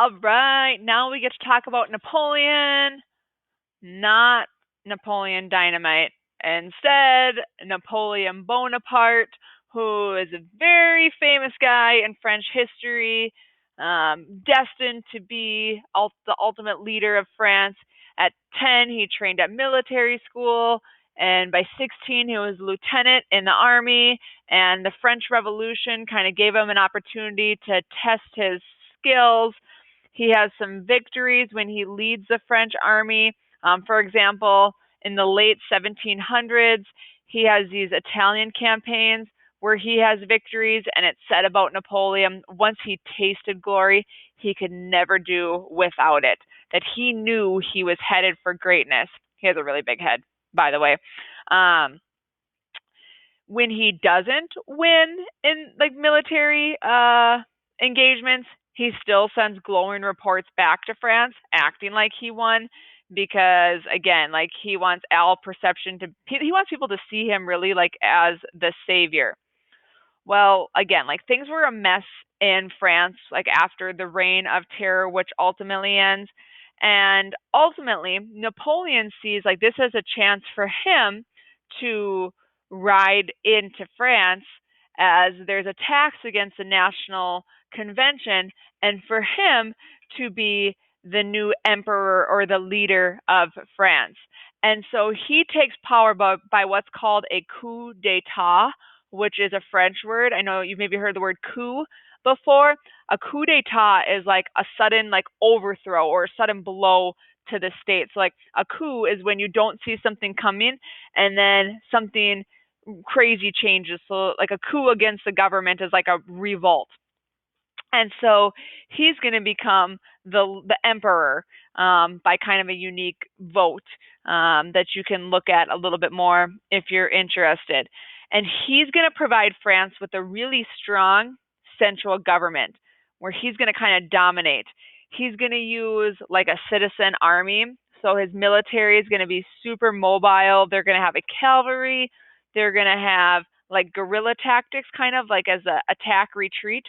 All right, now we get to talk about Napoleon, not Napoleon Dynamite. Instead, Napoleon Bonaparte, who is a very famous guy in French history, destined to be the ultimate leader of France. At 10, he trained at military school, and by 16, he was lieutenant in the army. And the French Revolution kind of gave him an opportunity to test his skills. He has some victories when he leads the French army. For example, in the late 1700s, he has these Italian campaigns where he has victories, and it's said about Napoleon, once he tasted glory, he could never do without it, that he knew he was headed for greatness. He has a really big head, by the way. When he doesn't win in like military engagements, he still sends glowing reports back to France, acting like he won, because again, like he wants he wants people to see him really like as the savior. Well, again, like things were a mess in France, like after the Reign of Terror, which ultimately ends. And ultimately, Napoleon sees like this as a chance for him to ride into France, as there's a tax against the National Convention, and for him to be the new emperor or the leader of France. And so he takes power by what's called a coup d'etat, which is a French word. I know you've maybe heard the word coup before. A coup d'etat is like a sudden like overthrow or a sudden blow to the state. So like a coup is when you don't see something coming and then something crazy changes. So like a coup against the government is like a revolt. And so he's going to become the emperor by kind of a unique vote that you can look at a little bit more if you're interested. And he's going to provide France with a really strong central government where he's going to kind of dominate. He's going to use like a citizen army. So his military is going to be super mobile. They're going to have a cavalry. They're going to have like guerrilla tactics, kind of like as a attack retreat.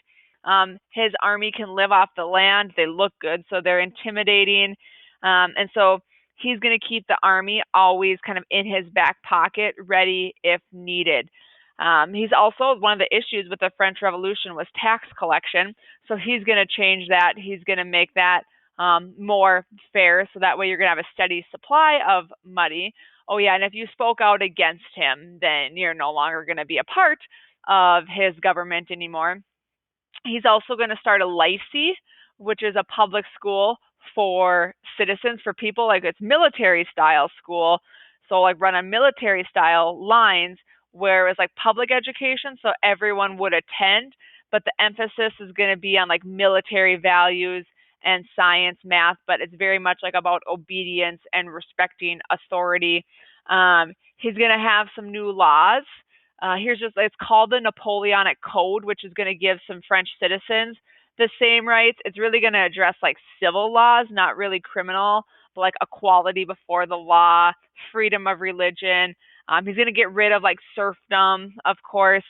His army can live off the land. They look good, so they're intimidating. And so he's going to keep the army always kind of in his back pocket, ready if needed. He's also, one of the issues with the French Revolution was tax collection. So he's going to change that. He's going to make that more fair. So that way you're going to have a steady supply of money. Oh, yeah. And if you spoke out against him, then you're no longer going to be a part of his government anymore. He's also going to start a lycée, which is a public school for citizens, for people, like it's military style school. So like run on military style lines where it's like public education, so everyone would attend, but the emphasis is going to be on like military values and science, math, but it's very much like about obedience and respecting authority. He's going to have some new laws. It's called the Napoleonic Code, which is going to give some French citizens the same rights. It's really going to address like civil laws, not really criminal, but like equality before the law, freedom of religion. He's going to get rid of like serfdom, of course,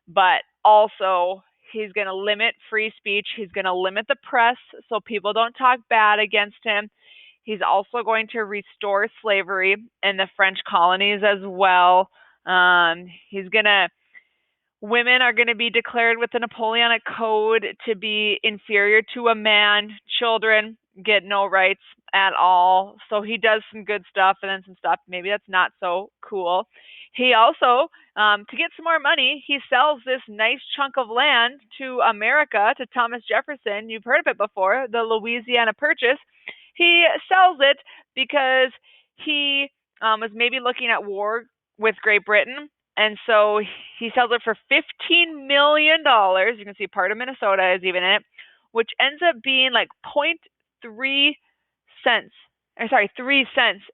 but also he's going to limit free speech. He's going to limit the press so people don't talk bad against him. He's also going to restore slavery in the French colonies as well. Women are going to be declared with the Napoleonic Code to be inferior to a man. Children get no rights at all. So he does some good stuff and then some stuff maybe that's not so cool. He also, to get some more money, he sells this nice chunk of land to America, to Thomas Jefferson. You've heard of it before, the Louisiana Purchase. He sells it because he was maybe looking at war with Great Britain. And so he sells it for $15 million. You can see part of Minnesota is even in it, which ends up being like 3 cents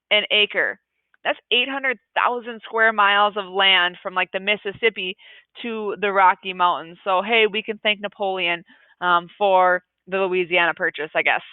an acre. That's 800,000 square miles of land from like the Mississippi to the Rocky Mountains. So, hey, we can thank Napoleon for the Louisiana Purchase, I guess.